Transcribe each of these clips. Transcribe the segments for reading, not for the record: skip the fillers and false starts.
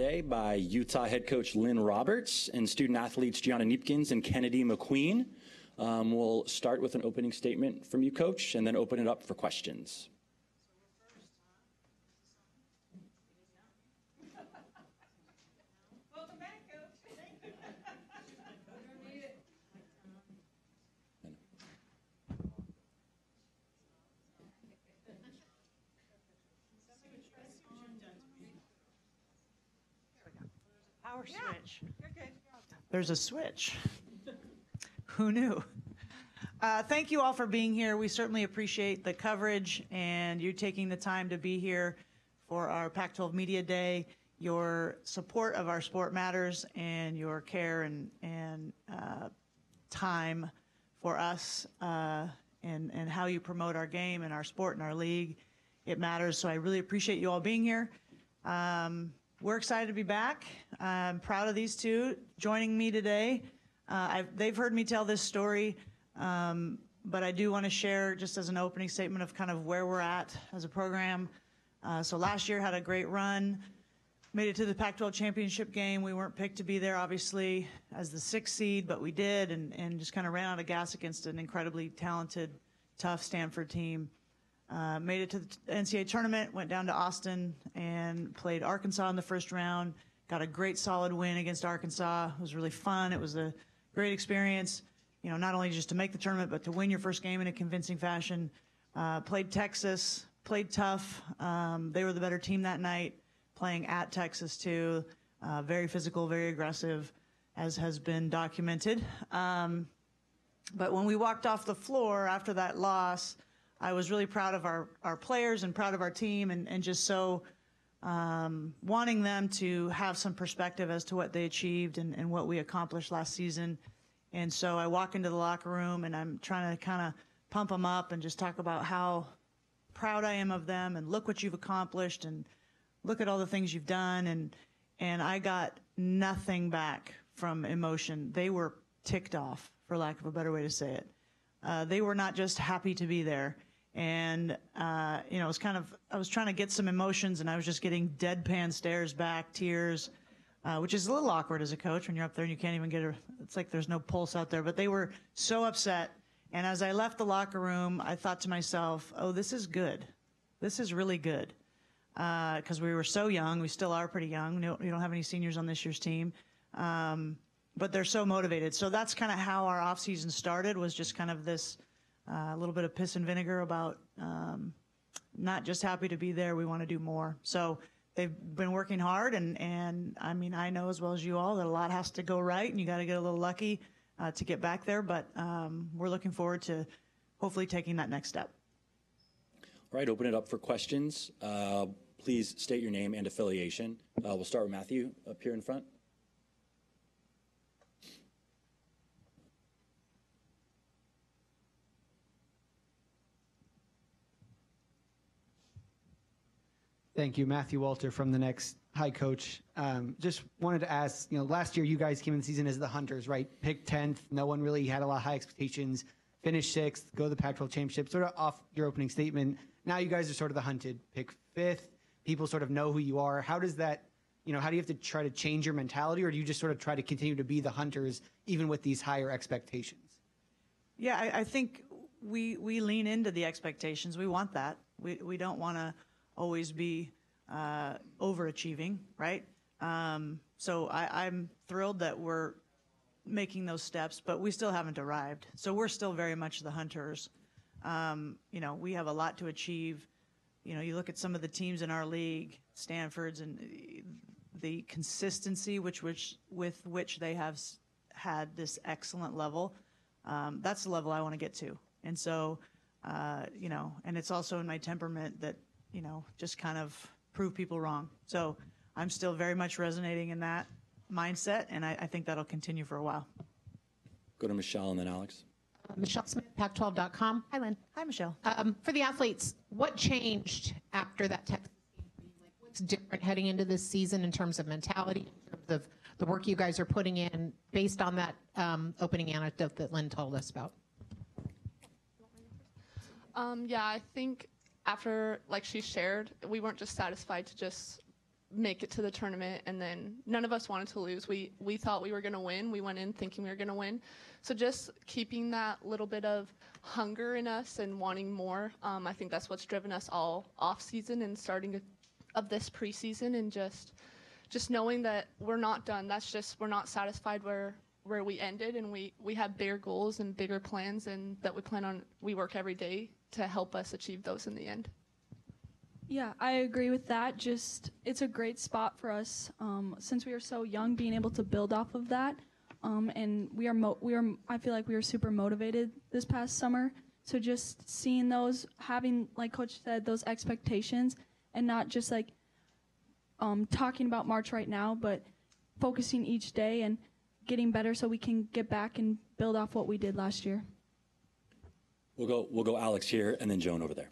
today by Utah head coach Lynne Roberts and student athletes Gianna Kneepkens and Kennady McQueen. We'll start with an opening statement from you, Coach, and then open it up for questions. Welcome back, Coach. Thank you. Power switch. Okay. There's a switch. Who knew? Thank you all for being here. We certainly appreciate the coverage and you taking the time to be here for our Pac-12 Media Day. Your support of our sport matters, and your care and time for us and how you promote our game and our sport and our league. It matters. So I really appreciate you all being here. We're excited to be back. I'm proud of these two joining me today. They've heard me tell this story, but I do want to share just as an opening statement of kind of where we're at as a program. So last year had a great run, made it to the Pac-12 championship game. We weren't picked to be there, obviously, as the 6th seed, but we did, and just kind of ran out of gas against an incredibly talented, tough Stanford team. Made it to the NCAA tournament, went down to Austin and played Arkansas in the first round. Got a great solid win against Arkansas. It was really fun. It was a great experience, you know, not only just to make the tournament, but to win your first game in a convincing fashion. Played Texas, played tough. They were the better team that night, playing at Texas too. Very physical, very aggressive, as has been documented. But when we walked off the floor after that loss, I was really proud of our players and proud of our team, and just so wanting them to have some perspective as to what they achieved and what we accomplished last season. And so I walk into the locker room and I'm trying to kind of pump them up and just talk about how proud I am of them and look what you've accomplished and look at all the things you've done. And I got nothing back from emotion. They were ticked off, for lack of a better way to say it. They were not just happy to be there. And, you know, it was kind of, I was trying to get some emotions and I was just getting deadpan stares back, tears, which is a little awkward as a coach when you're up there and you can't even get it's like there's no pulse out there. But they were so upset. And as I left the locker room, I thought to myself, oh, this is good. This is really good. Because we were so young. We still are pretty young. We don't have any seniors on this year's team. But they're so motivated. So that's kind of how our off season started, was just kind of this a little bit of piss and vinegar about not just happy to be there, we want to do more. So they've been working hard, and I mean, I know as well as you all that a lot has to go right, and you got to get a little lucky to get back there, but we're looking forward to hopefully taking that next step. All right, open it up for questions. Please state your name and affiliation. We'll start with Matthew up here in front. Thank you, Matthew Walter from The Next. Hi, Coach. Just wanted to ask, you know, last year you guys came in the season as the Hunters, right? Picked 10th. No one really had a lot of high expectations. Finished 6th, go to the Pac-12 championship. Sort of off your opening statement, now you guys are sort of the hunted. Pick 5th. People sort of know who you are. How does that, you know, how do you have to try to change your mentality, or do you just sort of try to continue to be the Hunters even with these higher expectations? Yeah, I think we lean into the expectations. We want that. We don't want to always be overachieving, right? So I'm thrilled that we're making those steps, but we still haven't arrived. So we're still very much the Hunters. You know, we have a lot to achieve. You know, you look at some of the teams in our league, Stanford's, and the consistency with which they have had this excellent level. That's the level I want to get to. And so, you know, and it's also in my temperament that, you know, just kind of prove people wrong. So I'm still very much resonating in that mindset, and I think that'll continue for a while. Go to Michelle and then Alex. Michelle Smith, Pac12.com. Hi, Lynn. Hi, Michelle. For the athletes, what changed after that Texas game? Like, what's different heading into this season in terms of mentality, in terms of the work you guys are putting in, based on that opening anecdote that Lynn told us about? Yeah, I think after, like she shared, we weren't just satisfied to just make it to the tournament, and then none of us wanted to lose. We thought we were going to win. We went in thinking we were going to win. So just keeping that little bit of hunger in us and wanting more, I think that's what's driven us all off season and starting of this preseason, and just knowing that we're not done. That's just, we're not satisfied where we ended, and we have bigger goals and bigger plans, and that we work every day to help us achieve those in the end. Yeah, I agree with that. Just, it's a great spot for us since we are so young, being able to build off of that. And I feel like we were super motivated this past summer. So just seeing those, having, like Coach said, those expectations, and not just like talking about March right now, but focusing each day and getting better so we can get back and build off what we did last year. We'll go Alex here, and then Joan over there.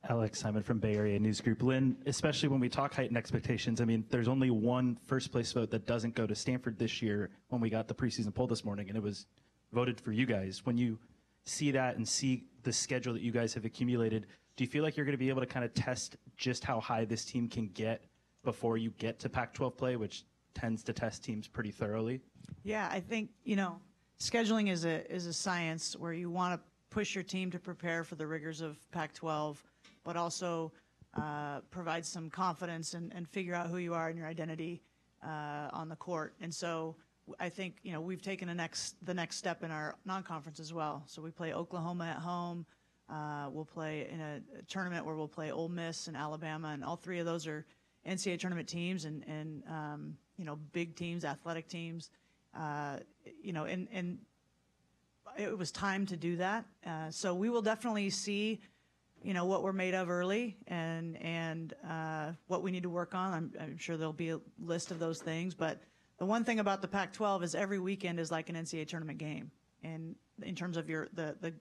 Alex Simon from Bay Area News Group. Lynn, especially when we talk height and expectations, I mean, there's only one first place vote that doesn't go to Stanford this year when we got the preseason poll this morning, and it was voted for you guys. When you see that and see the schedule that you guys have accumulated, do you feel like you're going to be able to kind of test just how high this team can get before you get to Pac-12 play, which tends to test teams pretty thoroughly? Yeah, I think, scheduling is a science where you want to push your team to prepare for the rigors of Pac-12, but also provide some confidence and figure out who you are and your identity on the court. And so I think, we've taken the next step in our non-conference as well. So we play Oklahoma at home. We'll play in a tournament where we'll play Ole Miss and Alabama, and all three of those are NCAA tournament teams and big teams, athletic teams. And it was time to do that. So we will definitely see what we're made of early and what we need to work on. I'm sure there'll be a list of those things. But the one thing about the Pac-12 is every weekend is like an NCAA tournament game, and in terms of the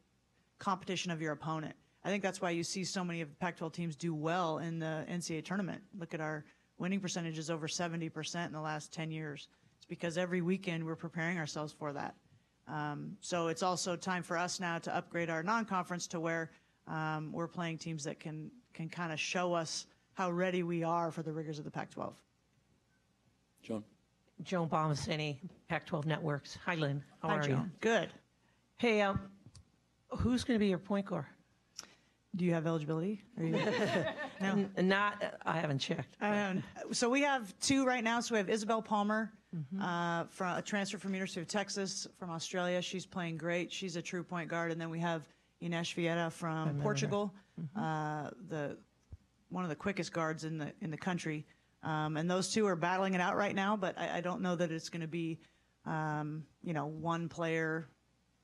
competition of your opponent. I think that's why you see so many of the Pac-12 teams do well in the NCAA tournament. Look at our winning percentages, over 70% in the last 10 years. It's because every weekend we're preparing ourselves for that. So it's also time for us now to upgrade our non-conference to where we're playing teams that can kind of show us how ready we are for the rigors of the Pac-12. Joan. Joan Bomasini, Pac-12 Networks. Hi, Lynn. How Hi, are Joan. you? Good. Hey, who's going to be your point guard? Do you have eligibility? No. I haven't checked. So we have two right now. So we have Isabel Palmer, from a transfer from University of Texas from Australia. She's playing great. She's a true point guard. And then we have Ines Vieira from Portugal, one of the quickest guards in the country. And those two are battling it out right now. But I don't know that it's going to be, one player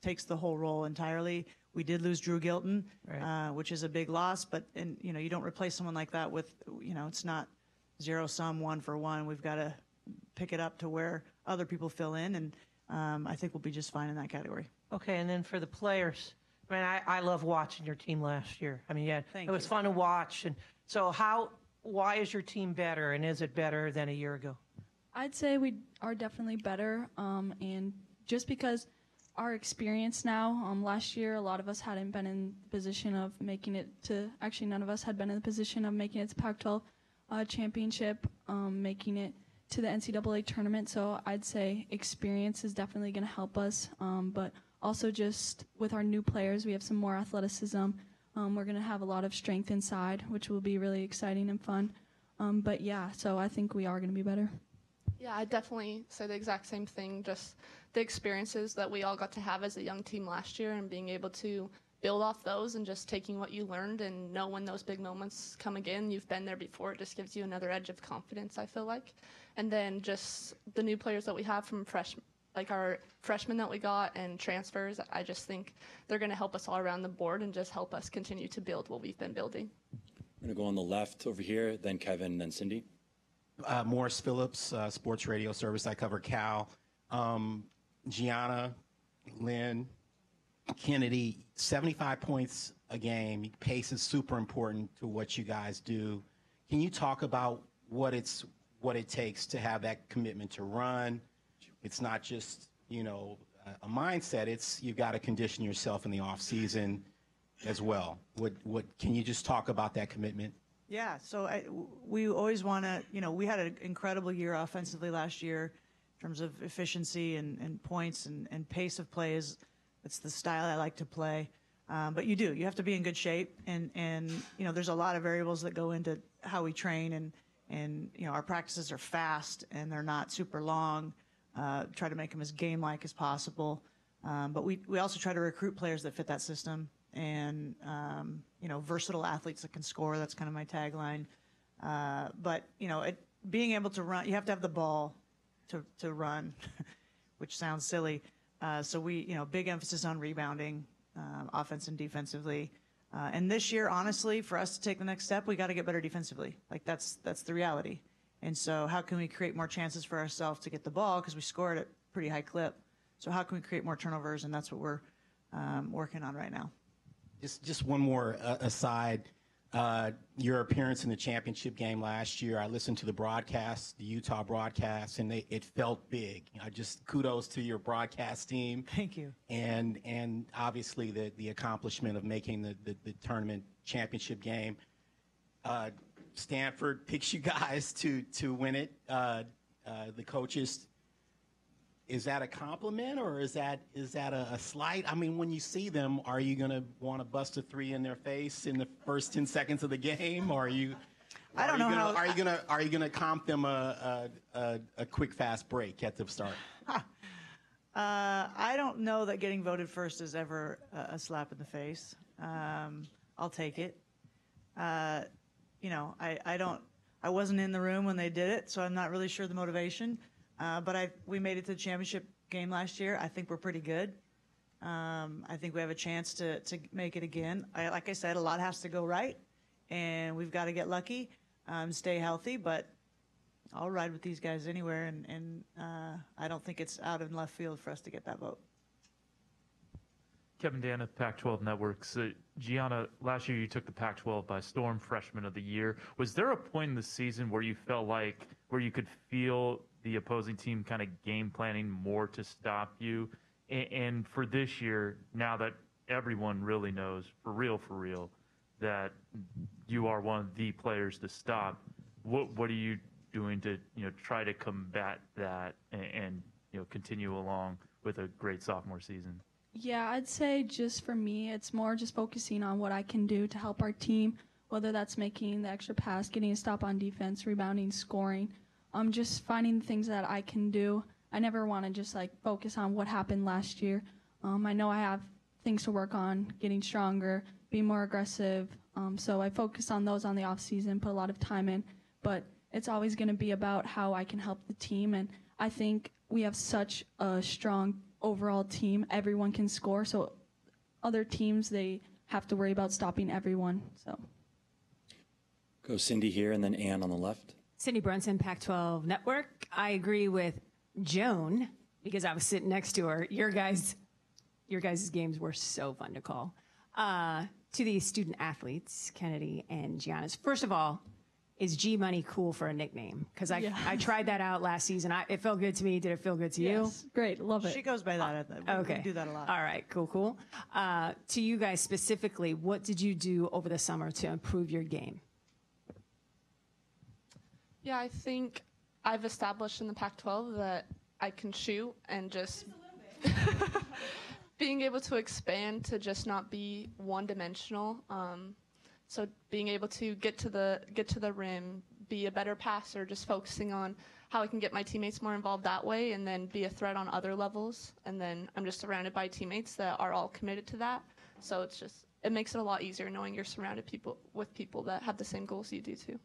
takes the whole role entirely. We did lose Drew Gilton, Right. Which is a big loss. But you don't replace someone like that with, it's not zero sum, 1 for 1. We've got to pick it up to where other people fill in, and I think we'll be just fine in that category. Okay, and then for the players, I mean, I love watching your team last year. I mean, yeah, Thank it was you. fun to watch. And so why is your team better, and is it better than a year ago? I'd say we are definitely better, and just because our experience now, last year a lot of us hadn't been in the position of making it to, actually none of us had been in the position of making it to Pac-12 championship, making it to the NCAA tournament. So I'd say experience is definitely going to help us, but also just with our new players, we have some more athleticism. We're going to have a lot of strength inside, which will be really exciting and fun. But yeah, so I think we are going to be better. Yeah, I definitely say the exact same thing. Just the experiences that we all got to have as a young team last year, and being able to build off those and just taking what you learned and know when those big moments come again, you've been there before. It just gives you another edge of confidence, I feel like. And then just the new players that we have from our freshmen that we got and transfers, I just think they're going to help us all around the board and just help us continue to build what we've been building. I'm going to go on the left over here, then Kevin, then Cindy. Morris Phillips, sports radio service. I cover Cal. Gianna, Lynn, Kennedy, 75 points a game. Pace is super important to what you guys do. Can you talk about what it takes to have that commitment to run? It's not just, a mindset. It's you've got to condition yourself in the off season as well. What can you just talk about that commitment? Yeah, so we always want to, we had an incredible year offensively last year in terms of efficiency and points and pace of plays. It's the style I like to play. But you have to be in good shape. And there's a lot of variables that go into how we train. And our practices are fast and they're not super long. Try to make them as game-like as possible. But we also try to recruit players that fit that system. And, versatile athletes that can score. That's kind of my tagline. But, being able to run, you have to have the ball to run, which sounds silly. So big emphasis on rebounding, offense and defensively. And this year, honestly, for us to take the next step, we got to get better defensively. Like that's the reality. And so how can we create more chances for ourselves to get the ball? Because we score at a pretty high clip. So how can we create more turnovers? And that's what we're working on right now. Just one more aside. Your appearance in the championship game last year, I listened to the broadcast, the Utah broadcast, and it felt big. Just kudos to your broadcast team. Thank you. And obviously the accomplishment of making the tournament championship game. Stanford picks you guys to win it. The coaches. Is that a compliment or is that a slight? I mean, when you see them, are you going to want to bust a three in their face in the first 10 seconds of the game, or are you? I don't know how. Are you gonna comp them a quick fast break at the start? I don't know that getting voted first is ever a slap in the face. I'll take it. I wasn't in the room when they did it, so I'm not really sure the motivation. But we made it to the championship game last year. I think we're pretty good. I think we have a chance to make it again. Like I said, a lot has to go right, and we've got to get lucky, stay healthy. But I'll ride with these guys anywhere, and I don't think it's out in left field for us to get that vote. Kevin Dan of Pac-12 Networks. Gianna, last year you took the Pac-12 by storm, freshman of the year. Was there a point in the season where you felt like, where you could feel the opposing team kind of game planning more to stop you? And for this year, now that everyone really knows, for real, that you are one of the players to stop, what are you doing to try to combat that and continue along with a great sophomore season? Yeah, I'd say just for me, it's more just focusing on what I can do to help our team, whether that's making the extra pass, getting a stop on defense, rebounding, scoring. Just finding things that I can do. I never want to just focus on what happened last year. I know I have things to work on, getting stronger, being more aggressive. So I focus on those on the off season, put a lot of time in. But it's always going to be about how I can help the team. And I think we have such a strong overall team. Everyone can score. So other teams, they have to worry about stopping everyone. So Go Cindy here and then Ann on the left. Cindy Brunson, Pac-12 Network. I agree with Joan because I was sitting next to her. Your guys' games were so fun to call. To the student athletes, Kennedy and Gianna's. First of all, is G Money cool for a nickname? Because I tried that out last season. It felt good to me. Did it feel good to you? Yes, great, love it. She goes by that. Okay. We do that a lot. All right, cool. To you guys specifically, what did you do over the summer to improve your game? Yeah, I think I've established in the Pac-12 that I can shoot and just being able to expand to just not be one-dimensional. So being able to get to the rim, be a better passer, just focusing on how I can get my teammates more involved that way, and then be a threat on other levels. And then I'm just surrounded by teammates that are all committed to that. So it makes it a lot easier knowing you're surrounded with people that have the same goals you do too.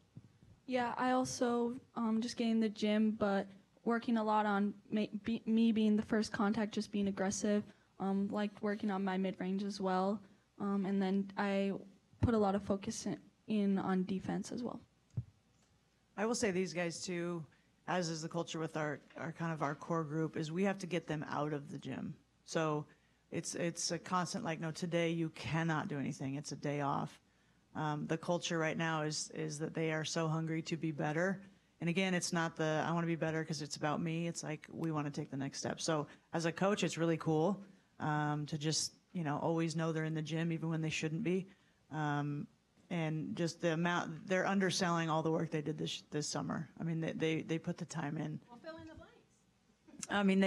Yeah, I also just getting in the gym, but working a lot on me being the first contact, just being aggressive, like working on my mid-range as well. And then I put a lot of focus in on defense as well. I will say these guys too, as is the culture with our kind of our core group, is we have to get them out of the gym. So it's a constant no, today you cannot do anything. It's a day off. The culture right now is that they are so hungry to be better. And again, it's not I want to be better because it's about me. It's we want to take the next step. So as a coach, it's really cool to just, always know they're in the gym even when they shouldn't be. and just the amount they're underselling all the work they did this summer. I mean, they put the time in. Well, fill in the blanks. I mean,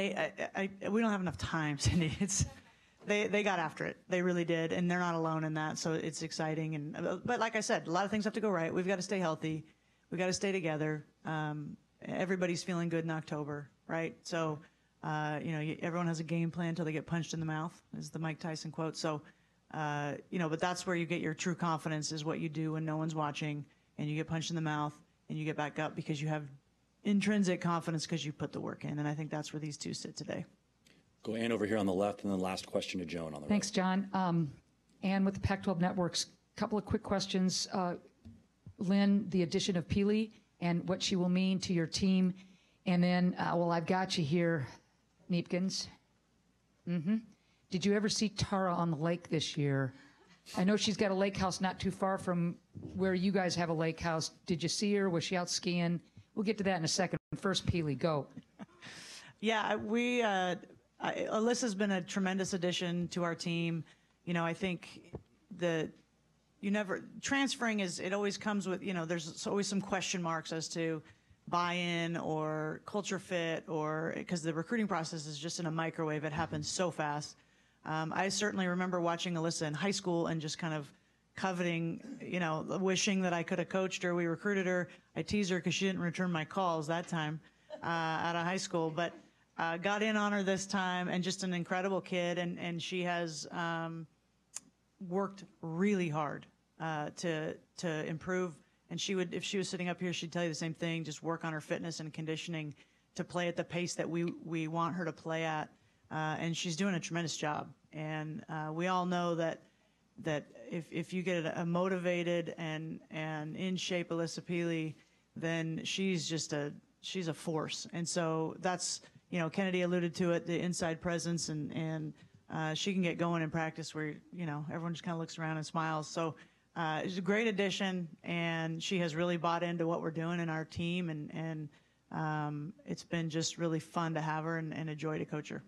we don't have enough time, Cindy. They got after it. They really did, and they're not alone in that. So it's exciting. But like I said, a lot of things have to go right. We've got to stay healthy. We've got to stay together. Everybody's feeling good in October, right? So, everyone has a game plan until they get punched in the mouth, is the Mike Tyson quote. So, but that's where you get your true confidence, is what you do when no one's watching, and you get punched in the mouth, and you get back up because you have intrinsic confidence because you put the work in. And I think that's where these two sit today. Go Ann over here on the left, and then last question to Joan on the Thanks, John. Ann with the Pac-12 Networks. Couple of quick questions. Lynn, the addition of Peely and what she will mean to your team. And then, I've got you here, Kneepkens. Did you ever see Tara on the lake this year? I know she's got a lake house not too far from where you guys have a lake house. Did you see her? Was she out skiing? We'll get to that in a second. First, Peely, go. Yeah, Alyssa's been a tremendous addition to our team. I think transferring it always comes with, there's always some question marks as to buy-in or culture fit, or because the recruiting process is just in a microwave. It happens so fast. I certainly remember watching Alyssa in high school and just kind of coveting, wishing that I could have coached her. We recruited her. I teased her because she didn't return my calls that time out of high school, but got in on her this time, and just an incredible kid. And she has worked really hard to improve. And if she was sitting up here, she'd tell you the same thing, just work on her fitness and conditioning to play at the pace that we want her to play at. And she's doing a tremendous job. And we all know that if you get a motivated and in shape Alyssa Peely, then she's a force. And so that's, Kennedy alluded to it, the inside presence, and she can get going in practice where, everyone just kind of looks around and smiles. So it's a great addition, and she has really bought into what we're doing in our team, and it's been just really fun to have her and a joy to coach her.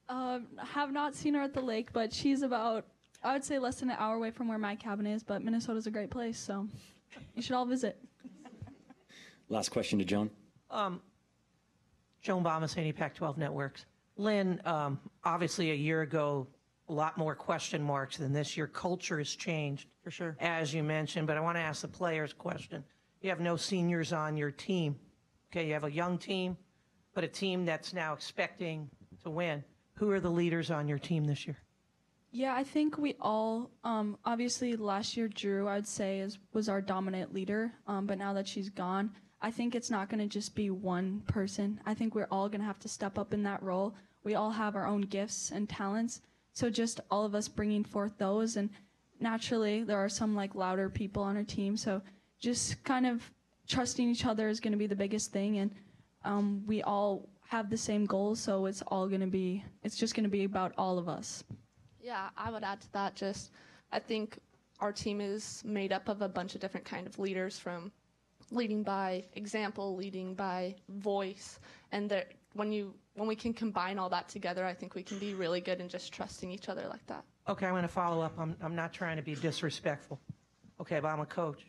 Have not seen her at the lake, but she's about, I would say, less than an hour away from where my cabin is, but Minnesota's a great place, so you should all visit. Last question to Joan. Joan Bomassini, Pac-12 Networks. Lynn, obviously a year ago, a lot more question marks than this year. Culture has changed, For sure. as you mentioned, but I want to ask the players a question. You have no seniors on your team. Okay, you have a young team, but a team that's now expecting to win. Who are the leaders on your team this year? Yeah, I think we all, obviously last year Drew, I would say, was our dominant leader, but now that she's gone, I think it's not going to just be one person. I think we're all going to have to step up in that role. We all have our own gifts and talents, so just all of us bringing forth those, and naturally there are some louder people on our team, so just kind of trusting each other is going to be the biggest thing, and we all have the same goals, so it's just going to be about all of us. Yeah, I would add to that, I think our team is made up of a bunch of different kind of leaders, from leading by example, leading by voice, and when we can combine all that together, I think we can be really good in just trusting each other like that. Okay, I'm going to follow up. I'm not trying to be disrespectful. Okay, but I'm a coach.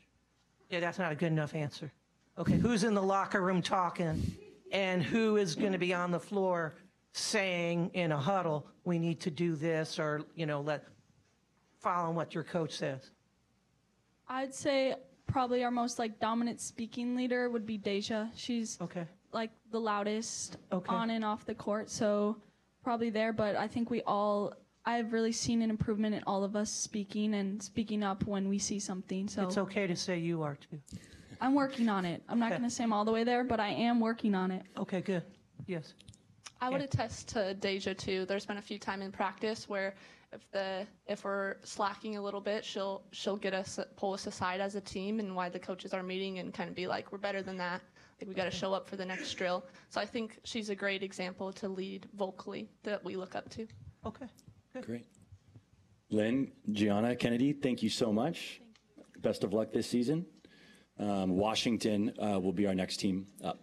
Yeah, that's not a good enough answer. Okay, who's in the locker room talking, and who is going to be on the floor saying in a huddle, we need to do this, or, following what your coach says? I'd say probably our most dominant speaking leader would be Deja. She's Okay. The loudest Okay. on and off the court, so probably there. But I think I've really seen an improvement in all of us speaking up when we see something. So It's okay to say you are too. I'm working on it. I'm not Okay. going to say I'm all the way there, but I am working on it. Okay, good. Yes. I would attest to Deja too. There's been a few times in practice where if we're slacking a little bit, she'll pull us aside as a team, and why the coaches are meeting, and kind of be like, we're better than that. We got to show up for the next drill. So I think she's a great example to lead vocally that we look up to. Okay. Great. Lynn, Gianna, Kennedy, thank you so much. Best of luck this season. Washington will be our next team up.